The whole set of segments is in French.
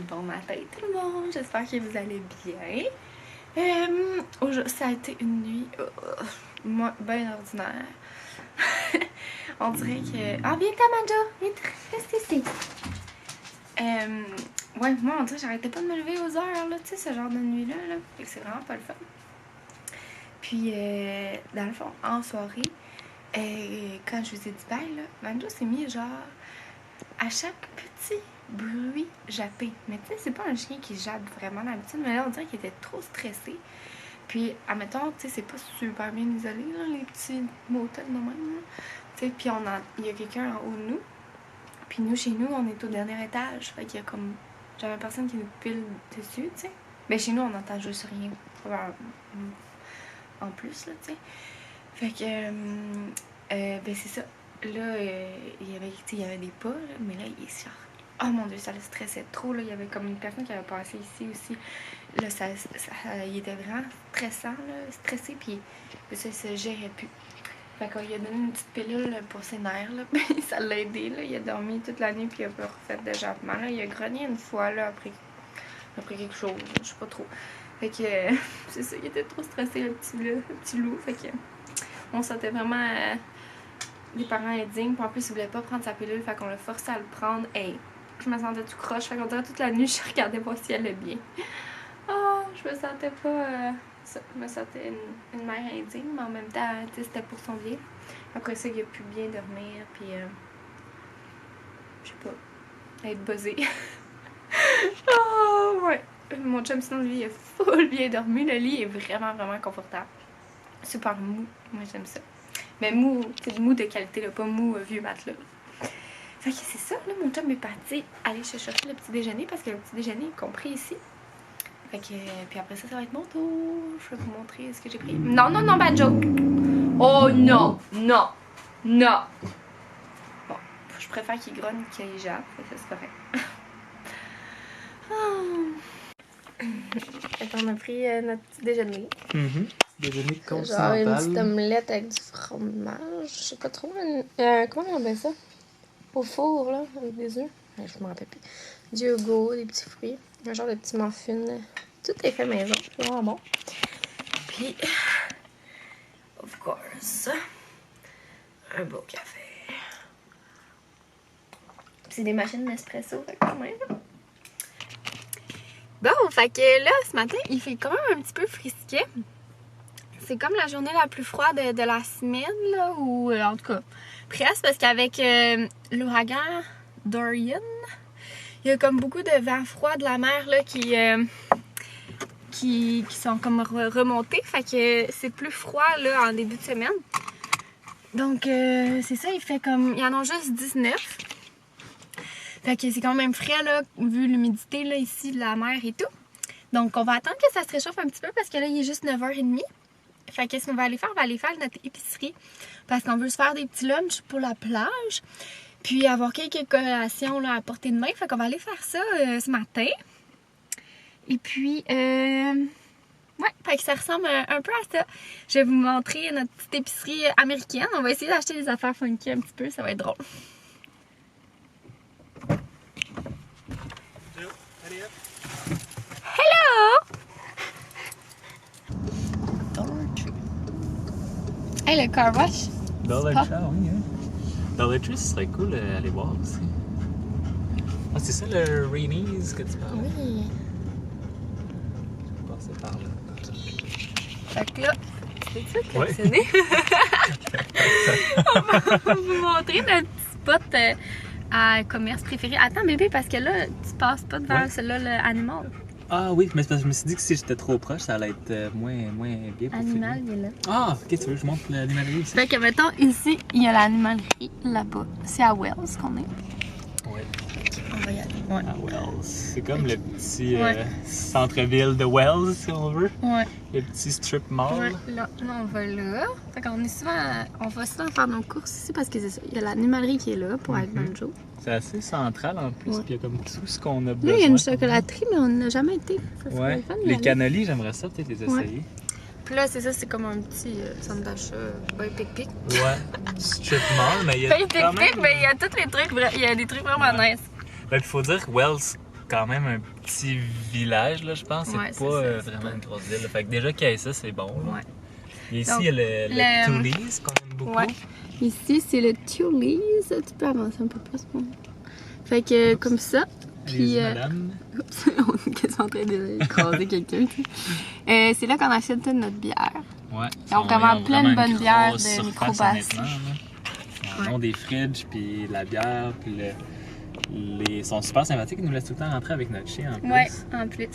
Bon matin tout le monde, j'espère que vous allez bien. Ça a été une nuit bien ordinaire. On dirait que... Ah, viens Tamanja, viens reste ici. Ouais, moi on dirait que j'arrêtais pas de me lever aux heures, là, tu sais, ce genre de nuit-là. Là. Fait que c'est vraiment pas le fun. Puis, dans le fond, en soirée, quand je vous ai dit bye, là, Manjo s'est mis genre à chaque petit bruit jappé. Mais tu sais, c'est pas un chien qui jappe vraiment d'habitude, mais là, on dirait qu'il était trop stressé. Puis, admettons, tu sais, c'est pas super bien isolé, là, les petits motels de même, tu sais, puis il y a quelqu'un en haut de nous. Puis nous, chez nous, on est au dernier étage. Fait qu'il y a comme... J'avais personne qui nous pile dessus, tu sais. Ben, chez nous, on n'entend juste rien. En plus, là, tu sais. Fait que... ben, c'est ça. Là, il y avait des pas, là, mais là, il est genre... Oh mon Dieu, ça le stressait trop, là. Il y avait comme une personne qui avait passé ici aussi. Là, il était vraiment stressant, là, stressé, puis ça se gérait plus. Fait qu'on lui a donné une petite pilule pour ses nerfs, là. Ça l'a aidé, là. Il a dormi toute la nuit, puis il a pas refait de jappement, là. Il a grogné une fois, là, après quelque chose, je sais pas trop. Fait que, c'est ça, il était trop stressé, le petit loup. Fait que, on sentait vraiment les parents indignes. Puis en plus, il voulait pas prendre sa pilule, fait qu'on l'a forcé à le prendre. Hey, je me sentais tout croche. Fait qu'on dirait toute la nuit, je regardais voir si elle allait bien. Oh, je me sentais pas... Je me sentais une mère indigne, mais en même temps, c'était pour son bien. Après ça, il a pu bien dormir, puis... je sais pas, être buzzé. Oh, ouais. Mon chum, sinon, lui, il a full bien dormi. Le lit est vraiment, vraiment confortable. Super mou. Moi, j'aime ça. Mais mou, c'est mou de qualité, là, pas mou vieux matelas. Fait que c'est ça, là, mon chum est parti aller chercher le petit déjeuner parce que le petit déjeuner est compris ici. Fait que, puis après ça, ça va être mon tour. Je vais vous montrer ce que j'ai pris. Non, non, non, Banjo! Oh non! Non! Non! Bon, je préfère qu'il grogne qu'il jappe. Ça, c'est correct. Fait qu'on a pris notre petit déjeuner. Déjeuner continental. Genre une petite omelette avec du fromage. Je sais pas trop. Comment on appelle ça? Au four, là, avec des œufs. Je me rappelle plus. Du yogourt, des petits fruits. Un genre de petit muffin. Tout est fait maison. C'est vraiment bon. Puis, of course, un beau café. C'est des machines Nespresso, fait quand même. Bon, fait que là, ce matin, il fait quand même un petit peu frisquet. C'est comme la journée la plus froide de la semaine, là, ou en tout cas, presque, parce qu'avec l'ouragan Dorian, il y a comme beaucoup de vents froids de la mer, là, qui sont comme remontés, fait que c'est plus froid, là, en début de semaine. Donc, c'est ça, il y en a juste 19. Fait que c'est quand même frais, là, vu l'humidité, là, ici, de la mer et tout. Donc, on va attendre que ça se réchauffe un petit peu, parce que là, il est juste 9h30. Fait qu'est-ce qu'on va aller faire? On va aller faire notre épicerie, parce qu'on veut se faire des petits lunchs pour la plage, puis avoir quelques collations, là, à portée de main. Fait qu'on va aller faire ça ce matin. Et puis, ouais, fait que ça ressemble un peu à ça. Je vais vous montrer notre petite épicerie américaine. On va essayer d'acheter des affaires funky un petit peu, ça va être drôle. Hello! Dollar Tree. Hey, le car wash. Dollar Tree, oui. Hein. Dollar Tree, ce serait cool d'aller voir aussi. Ah, c'est ça le Rainies que tu parles? Oui. Je vais passer par là. Fait que là, c'est ça que c'est né. On va vous montrer notre petit spot à commerce préféré. Attends, bébé, parce que là, tu passes pas devant celui-là, l'animal. Ah oui, mais c'est parce que je me suis dit que si j'étais trop proche, ça allait être moins bien pour L'animal, filmer. il est là. Ah, ok, tu veux que je montre l'animalerie ici? Fait que, mettons, ici, il y a l'animalerie là-bas. C'est à Wells qu'on est. Oui. On va y aller. Ouais. À Wells. C'est comme le petit centre-ville de Wells, si on veut. Ouais. Le petit strip mall. Ouais, là, on va là. Fait qu'on est on va souvent faire nos courses ici parce que c'est ça. Il y a l'animalerie qui est là pour être Banjo. C'est assez central en plus, puis il y a comme tout ce qu'on a besoin. Là, il y a une chocolaterie, mais on n'a jamais été. Ça ouais. Les cannolis, j'aimerais ça peut-être les essayer. Ouais. Puis là, c'est ça, c'est comme un petit centre d'achat, ben pic-pic. Ouais, strip mall, mais il y a quand même... mais il y a tous les trucs, il y a des trucs vraiment nice. Ben, il faut dire que Wells, quand même un petit village, là, je pense. Ouais, C'est pas vraiment une grosse ville. Là. Fait que déjà qu'il y ait ça, c'est bon. Là. Ouais. Et ici, Donc, il y a le Tulis qu'on aime beaucoup. Ouais. Ici, c'est le Tulis. Tu peux avancer un peu plus pour moi. Fait que comme ça. Puis, madame. Oups, on est quasiment en train d'écraser quelqu'un. C'est là qu'on achète toute notre bière. Ouais. Ils ont vraiment plein de bonnes bières de surface, microbrasserie. Ils ont des fridges, puis la bière, puis ils sont super sympathiques. Ils nous laissent tout le temps rentrer avec notre chien en plus. Ouais, en plus.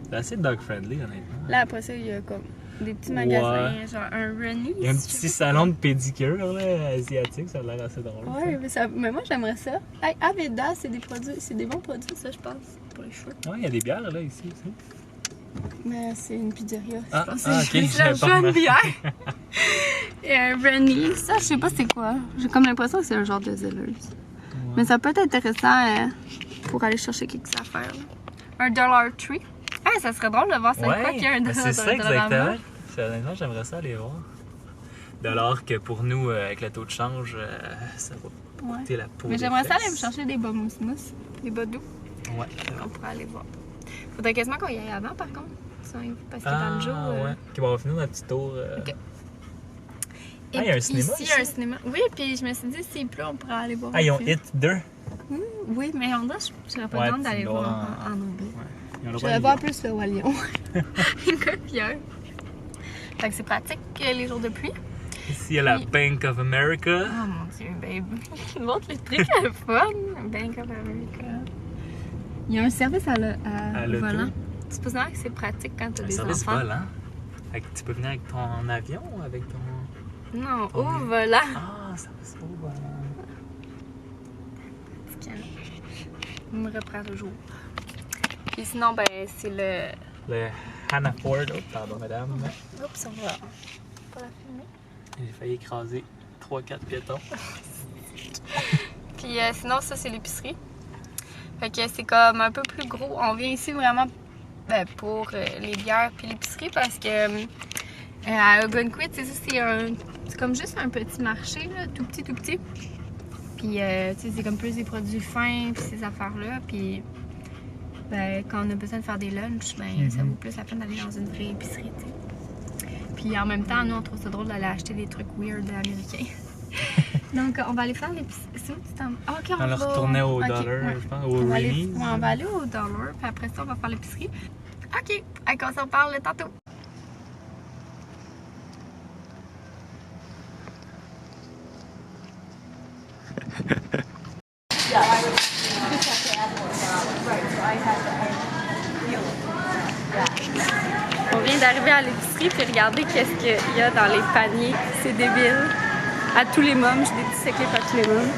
C'est assez dog-friendly, honnêtement. Là, après ça, il y a comme des petits magasins, genre un Rennie. Il y a un petit salon de pédicure là, asiatique, ça a l'air assez drôle. Ouais, mais moi j'aimerais ça. Hey, Aveda, c'est des bons produits, ça, je pense, pour les cheveux. Ouais, il y a des bières là ici aussi. Mais c'est une pizzeria, je Ah, pense. ok, C'est la bonne bière. Et un Rennie, ça, je sais pas c'est quoi. J'ai comme l'impression que c'est un genre de zelleuse. Ouais. Mais ça peut être intéressant pour aller chercher quelques affaires. Là. Un Dollar Tree. Ah, ça serait drôle de voir c'est quoi qu'il y a un Dollar Tree. C'est ça exactement. Honnêtement, j'aimerais ça aller voir. De l'or que pour nous, avec le taux de change, ça va coûter la peau. Mais j'aimerais ça aller me chercher des bas mousse, des bas doux. Ouais. On pourrait aller voir. Faudrait quasiment qu'on y aille avant, par contre. Parce que Banjo. Ouais. Ok, bon, on va finir notre petit tour. Ok. Il y a un cinéma. Ici, il y a un cinéma. Oui, puis je me suis dit, s'il pleut, on pourrait aller voir. Ah, ils ont Hit 2. Oui, mais on dirait, je serais pas tente d'aller voir en anglais. Ouais. Je vais voir plus le Roi Lion. Pierre. Fait que c'est pratique les jours de pluie. Ici, il y a la Bank of America. Oh mon dieu, babe. Je montre les trucs à fun. Bank of America. Il y a un service à volant. C'est pas vrai que c'est pratique quand tu as des enfants. Un service volant? Fait que tu peux venir avec ton avion ou avec ton... Non, au volant. Ah, service au volant. Il me reprend toujours. Et sinon, ben, c'est le Hannaford. Oh, pardon, madame. Oups, on va pas la filmer. J'ai failli écraser 3-4 piétons. Puis sinon, ça, c'est l'épicerie. Fait que c'est comme un peu plus gros. On vient ici vraiment pour les bières puis l'épicerie parce que à Algonquin, c'est ça, c'est comme juste un petit marché, là, tout petit. Puis, c'est comme plus des produits fins puis ces affaires-là. Puis, quand on a besoin de faire des lunchs, ça vaut plus la peine d'aller dans une vraie épicerie, t'sais. Puis, en même temps, nous, on trouve ça drôle d'aller acheter des trucs weird américains. Donc, on va aller faire l'épicerie. C'est où tu t'en... Ah, ok, on va retourner au Dollar, je pense, au Rennie's. On va aller au Dollar, puis après ça, on va faire l'épicerie. Ok, on s'en parle tantôt. On vient d'arriver à l'épicerie, puis regardez qu'est-ce qu'il y a dans les paniers. C'est débile. À tous les mômes, je des petits clips à tous les mômes.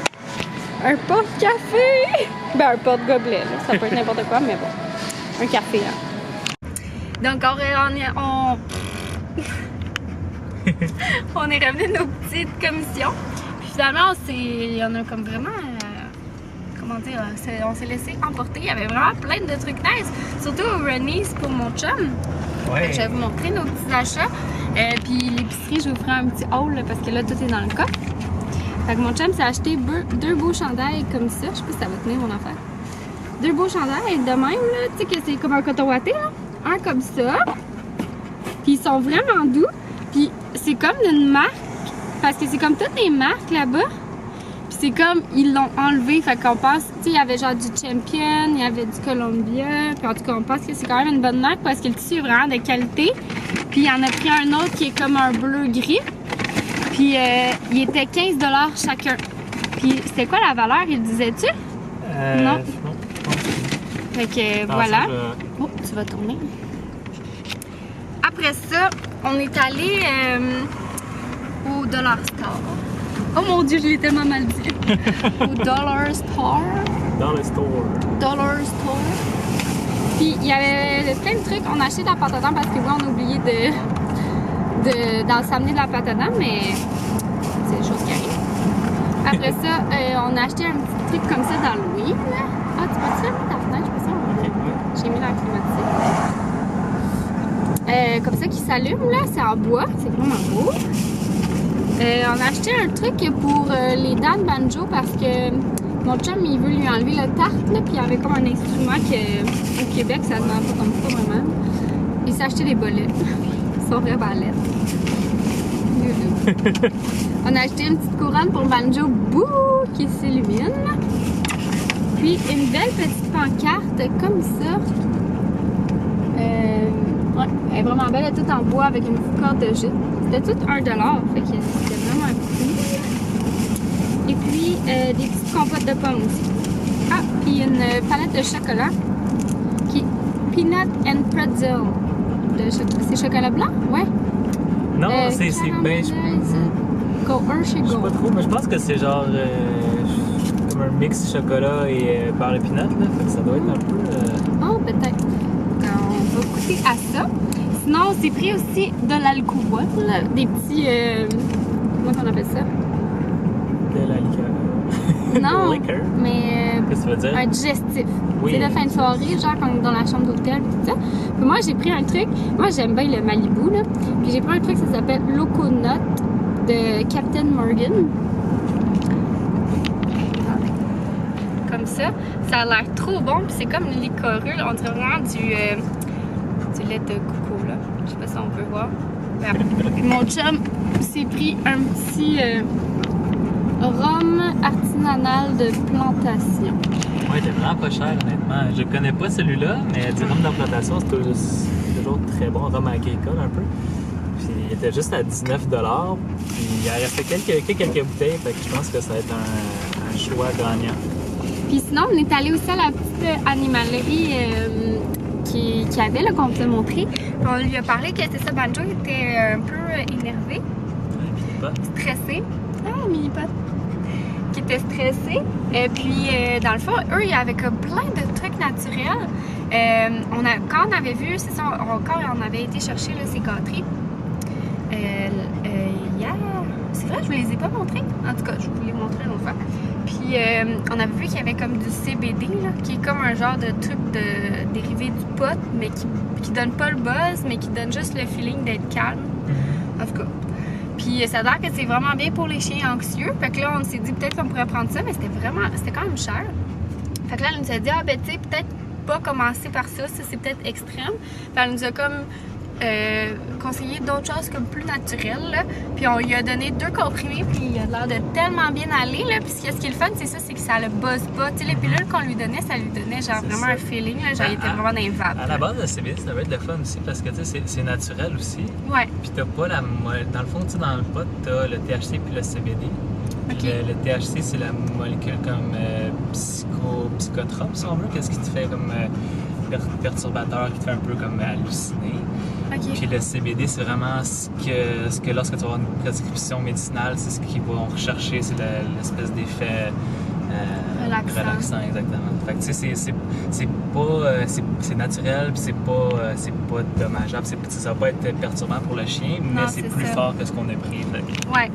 Un porte-café! Ben, un porte-gobelet, là. Ça peut être n'importe quoi, mais bon. Un café, hein. Donc, on est revenu de nos petites commissions. Puis finalement, il y en a comme vraiment... comment dire? On s'est laissé emporter. Il y avait vraiment plein de trucs nice. Surtout au Rennie's pour mon chum. Ouais. Je vais vous montrer nos petits achats. Puis l'épicerie, je vous ferai un petit haul là, parce que là, tout est dans le coffre. Fait que mon chum s'est acheté deux beaux chandails comme ça. Je sais pas si ça va tenir mon affaire. Deux beaux chandails de même, là. Tu sais que c'est comme un coton watté, là. Un comme ça. Puis ils sont vraiment doux. Puis c'est comme d'une marque. Parce que c'est comme toutes les marques là-bas. Puis c'est comme, ils l'ont enlevé. Fait qu'on pense, tu sais, il y avait genre du Champion, il y avait du Columbia. Puis en tout cas, on pense que c'est quand même une bonne marque parce que le tissu est vraiment de qualité. Puis il en a pris un autre qui est comme un bleu-gris. Puis il était 15$ chacun. Puis c'était quoi la valeur, il disait-tu? Non. Fait que voilà. Oh, tu vas tourner. Après ça, on est allé au Dollar Store. Oh mon dieu, je l'ai tellement mal dit. Au Dollar Store. Dollar Store. Dollar Store. Puis il y avait plein de trucs. On a acheté de la pâte à dents parce que oui, on a oublié d'en s'amener de la pâte à dents, mais c'est des choses qui arrivent. Après ça, on a acheté un petit truc comme ça d'Halloween. Ah, tu peux-tu fermer ta fenêtre? Je peux ça? J'ai mis l'air climatisé. Comme ça qui s'allume, là, c'est en bois. C'est vraiment beau. On a acheté un truc pour les dents de banjo parce que Mon chum, il veut lui enlever le tarte, là, puis il y avait comme un instrument qu'au Québec, ça se vend pas comme ça vraiment. Il s'est acheté des bolets. Ils sont vraies ballettes. On a acheté une petite couronne pour le banjo Bouh qui s'illumine. Puis une belle petite pancarte comme ça. Ouais, elle est vraiment belle, elle est toute en bois avec une corde de jute. C'était tout $1, fait que c'était vraiment cool. Et puis des petites compotes de pommes aussi. Ah, puis une palette de chocolat qui est Peanut and Pretzel. C'est chocolat blanc? Ouais. Non, c'est ben. Go Hershey Go. Je sais pas trop, mais je pense que c'est genre comme un mix chocolat et beurre et peanut, là. Fait que ça doit être un peu. Oh, peut-être. On va goûter à ça. Sinon, on s'est pris aussi de l'alcool, des petits. Comment on appelle ça? De la liqueur. Non, liqueur? mais qu'est-ce que tu veux dire? un digestif. Oui. C'est de fin de soirée, genre comme dans la chambre d'hôtel tout ça. Puis moi, j'ai pris un truc. Moi, j'aime bien le Malibu, là. Puis j'ai pris un truc, ça s'appelle Loconut de Captain Morgan. Comme ça. Ça a l'air trop bon. Puis c'est comme une licorule. On dirait vraiment du lait de coco, là. Je sais pas si on peut voir. Mon chum s'est pris un petit rhum artisanal de plantation. Ouais, il est vraiment pas cher, honnêtement. Je connais pas celui-là, mais du rhum de plantation, c'est toujours très bon. Rhum agricole, un peu. Puis il était juste à 19 $. Puis il en restait quelques bouteilles, fait que je pense que ça va être un choix gagnant. Puis sinon, on est allé aussi à la petite animalerie qui avait, là, qu'on vous a montré. Puis on lui a parlé que c'est ça, Banjo était un peu énervé, stressé. Ah, mini-pot! Qui était stressé. Et puis, dans le fond, eux, il y avait comme plein de trucs naturels. Quand on avait vu, c'est ça, quand on avait été chercher là, ces gâteries, hier, c'est vrai, je vous les ai pas montrés. En tout cas, je vous les montrer une autre fois. Puis, on avait vu qu'il y avait comme du CBD, là, qui est comme un genre de truc dérivé du pot, mais qui donne pas le buzz, mais qui donne juste le feeling d'être calme. En tout cas. Puis ça a l'air que c'est vraiment bien pour les chiens anxieux. Fait que là, on s'est dit peut-être qu'on pourrait prendre ça, mais c'était quand même cher. Fait que là, elle nous a dit, ah ben tu sais, peut-être pas commencer par ça, ça c'est peut-être extrême. Puis elle nous a comme conseillé d'autres choses comme plus naturelles, là. Puis on lui a donné 2 comprimés, puis il a l'air de tellement bien aller, là. Puis ce qui est le fun, c'est ça, c'est que ça le buzz pas. Tu sais, les pilules qu'on lui donnait, ça lui donnait genre vraiment un feeling, là. Genre, il était vraiment dans les vapes. À la base, le CBD, ça va être le fun aussi, parce que tu sais, c'est naturel aussi. Ouais. Puis t'as pas la molécule. Dans le fond, tu sais, dans le pot, t'as le THC puis le CBD. Puis Okay. le THC, c'est la molécule comme psychotrope, si on veut. Qu'est-ce qui te fait comme perturbateur, qui te fait un peu comme halluciner. OK. Puis le CBD, c'est vraiment ce que lorsque tu vas avoir une prescription médicinale, c'est ce qu'ils vont rechercher, c'est l'espèce d'effet relaxant, exactement. Fait que tu sais, c'est naturel, puis c'est pas dommageable, ça va pas être perturbant pour le chien, mais c'est plus fort que ce qu'on a pris. Ouais.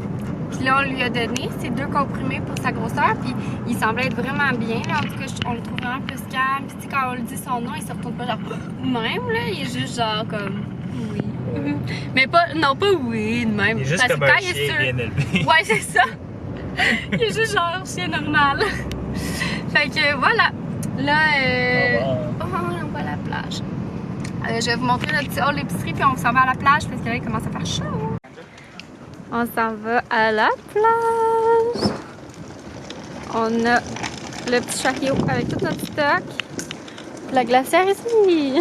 Puis là, on lui a donné ces 2 comprimés pour sa grosseur, puis il semblait être vraiment bien, là. En tout cas, on le trouve vraiment plus calme. Puis tu sais, quand on lui dit son nom, il se retourne pas genre même, là. Il est juste genre comme oui. Mais pas oui, de même. Il est juste comme un chien bien élevé. Ouais, c'est ça. Il est juste genre chien normal. Fait que voilà. Là, on va à la plage. Je vais vous montrer notre petit hall d'épicerie, puis on s'en va à la plage parce que là, il commence à faire chaud. On s'en va à la plage. On a le petit chariot avec tout notre stock. La glacière ici.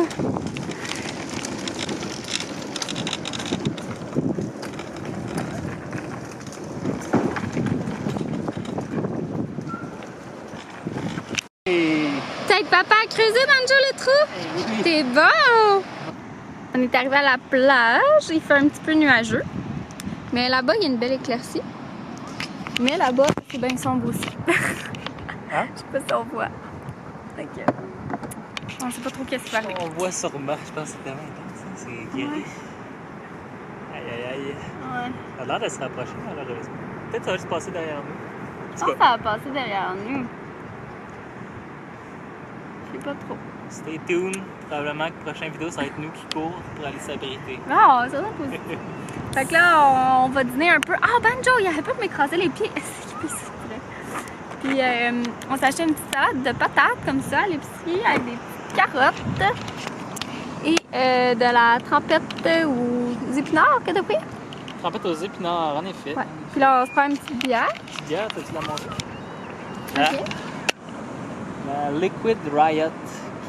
Peut-être papa a creusé Banjo le trou? T'es bon! On est arrivé à la plage. Il fait un petit peu nuageux. Mais là-bas, il y a une belle éclaircie. Mais là-bas, c'est bien sombre aussi. Hein? Je sais pas si on voit. Ok. On sait pas trop qu'est-ce qui va arriver. On voit sûrement, je pense que c'est tellement intense, hein? C'est guéri. Ouais. Aïe. Ouais. Ça a l'air de se rapprocher, malheureusement. Peut-être que ça va juste passer derrière nous. Je pense que ça va passer derrière nous. Je sais pas trop. Stay tuned. Probablement que la prochaine vidéo, ça va être nous qui courent pour aller s'abriter. Ah, ça va positif. Fait que là, on va dîner un peu. Ah, Banjo, il arrête pas de m'écraser les pieds. Est-ce qu'il peut s'il vous plaît? Puis on s'est acheté une petite salade de patates comme ça à l'épicerie avec des petites carottes et de la trempette aux épinards que t'as pris. Trempette aux épinards, en effet. Ouais. Puis là, on se prend une petite bière. Petite bière, t'as-tu la manger? Ok. La Liquid Riot,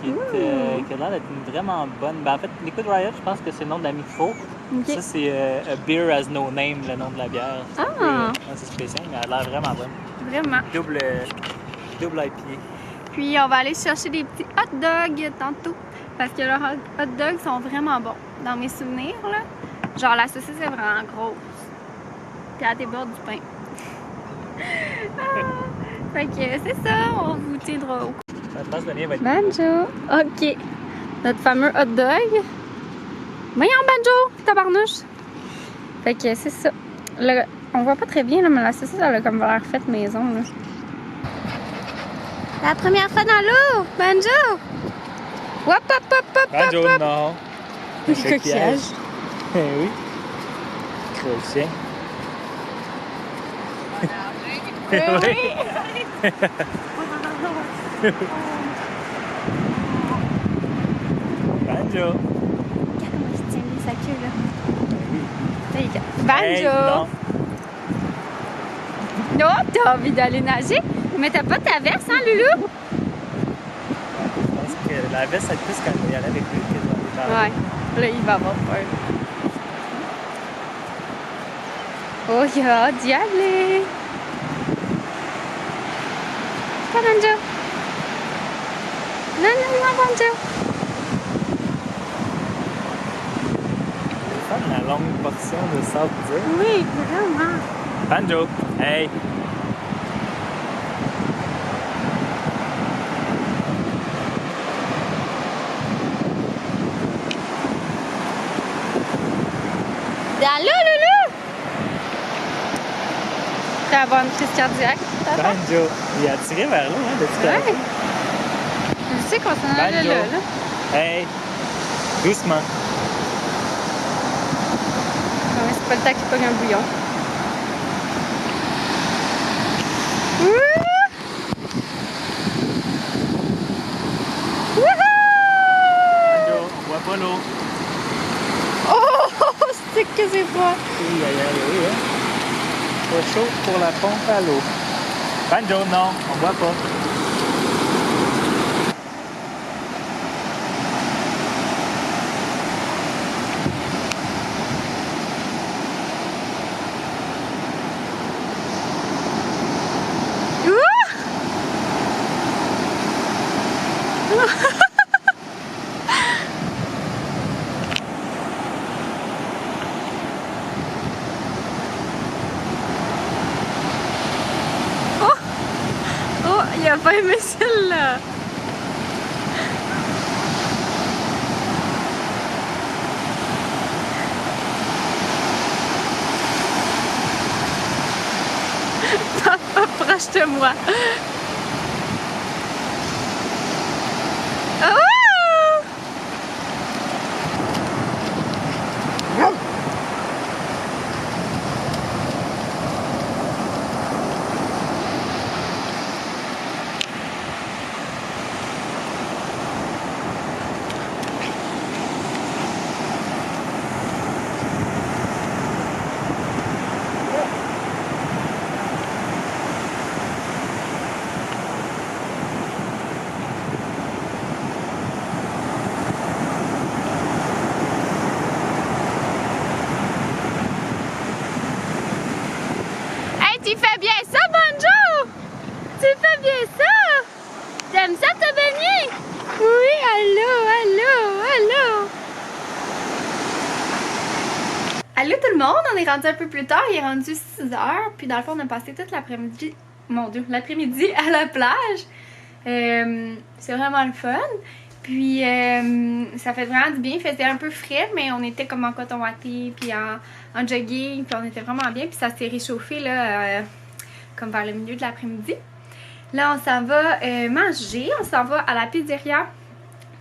qui a l'air d'être une vraiment bonne. Ben, en fait, Liquid Riot, je pense que c'est le nom de la micro. Okay. Ça, c'est A Beer Has No Name, le nom de la bière. C'est spécial, mais elle a l'air vraiment bonne. Vraiment. Double IPA. Puis on va aller chercher des petits hot dogs tantôt. Parce que leurs hot dogs sont vraiment bons. Dans mes souvenirs, là, genre la saucisse est vraiment grosse. Puis elle déborde du pain. Fait que c'est ça, on vous tiendra au courant. Je pense que le lien va être... Banjo! OK. Notre fameux hot dog. Voyons, Banjo! Tabarnouche! Fait que c'est ça. Là, on voit pas très bien, là, mais la saucisse, elle a comme l'air faite maison, là. La première fois dans l'eau! Banjo! Hop, hop, hop, hop, Banjo, hop, hop! non! Le coquillage. Eh oui. Crochet. Oui! Banjo! Regarde comment il tient sa queue, là. Oui. Banjo! Non. Oh, t'as envie d'aller nager? Mais t'as pas ta veste, hein, Loulou? Je pense que la veste, c'est plus quand il y allait avec lui que dans les Ouais. Là, il va avoir peur. Oh, il a hâte d'y aller. Pas Banjo. Non, non, non, Banjo. la longue portion de sable dur. Oui, vraiment. Banjo, hey! Allô, Loulou? Tu vas avoir une crise cardiaque. Banjo! Il a tiré vers l'eau, hein, de tout à l'heure. Ouais. Je sais qu'on s'en allait là, là. Hey! Doucement. Non, mais c'est pas le temps qu'il pogne un bouillon. Wouhou! Banjo, on voit pas l'eau. Oh, c'est que c'est froid. Oui, aïe, aïe, oui, hein. Trop chaud pour la pompe à l'eau. Banjo, non, on voit pas. Oh, il a pas aimé celle-là. Papa, proche de moi. Oh! Tu fais bien ça, Banjo! Tu fais bien ça! T'aimes ça te baigner? Oui, allô! Allô tout le monde, on est rendu un peu plus tard, il est rendu 6 heures, puis dans le fond on a passé toute l'après-midi, mon Dieu, l'après-midi à la plage. C'est vraiment le fun. Puis ça fait vraiment du bien, il faisait un peu frais, mais on était comme en coton watté, puis en jogging, puis on était vraiment bien, puis ça s'est réchauffé là, comme vers le milieu de l'après-midi. Là, on s'en va manger, on s'en va à la pizzeria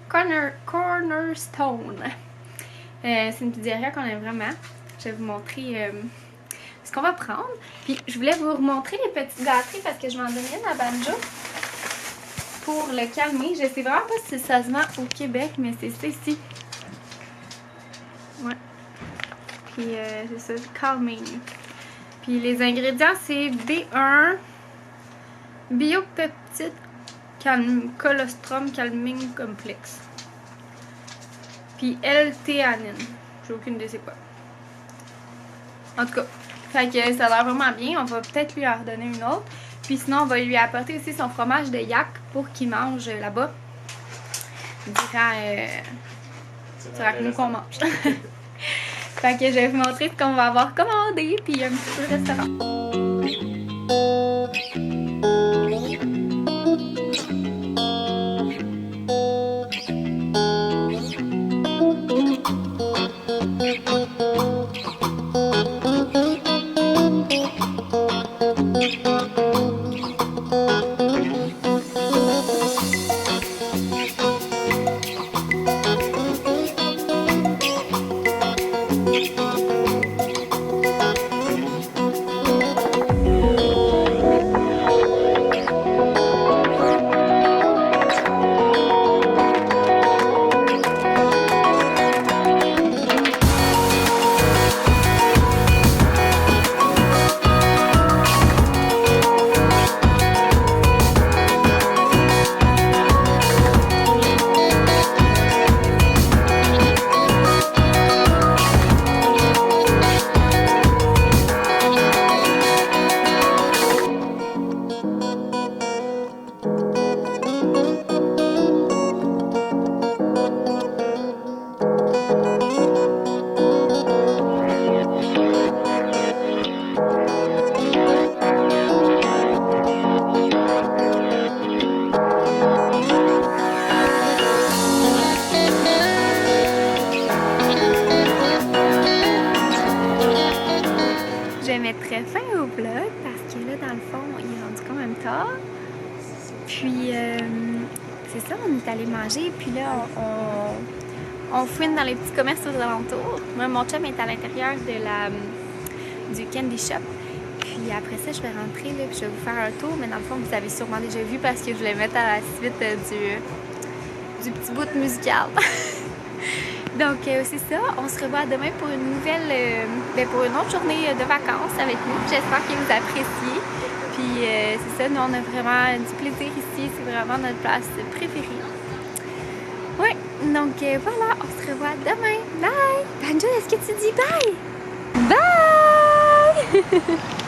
Cornerstone. C'est une pizzeria qu'on aime vraiment. Je vais vous montrer ce qu'on va prendre. Puis je voulais vous remontrer les petites gâteries parce que je vais en donner une à Banjo pour le calmer. Je sais vraiment pas si ça se vend au Québec, mais c'est ça ici. Ouais. Puis c'est ça, calming. Puis les ingrédients, c'est B1, biopeptide, colostrum calming complexe. Puis L-théanine. J'ai aucune idée c'est quoi. En tout cas, fait que ça a l'air vraiment bien. On va peut-être lui en redonner une autre. Puis sinon, on va lui apporter aussi son fromage de yak pour qu'il mange là-bas. Durant nous qu'on mange. Fait que je vais vous montrer ce qu'on va avoir commandé, puis un petit peu le restaurant. Très fin au vlog parce que là dans le fond il est rendu quand même tard, puis c'est ça, on est allé manger, puis là on fouine dans les petits commerces aux alentours. Moi mon chum est à l'intérieur de du candy shop, puis après ça je vais rentrer là, puis je vais vous faire un tour, mais dans le fond vous avez sûrement déjà vu parce que je voulais mettre à la suite du petit bout musical. Donc c'est ça, on se revoit demain pour une nouvelle, pour une autre journée de vacances avec nous. J'espère que vous appréciez. Puis c'est ça, nous on a vraiment du plaisir ici, c'est vraiment notre place préférée. Oui, donc voilà, on se revoit demain. Bye! Banjo, est-ce que tu dis bye? Bye!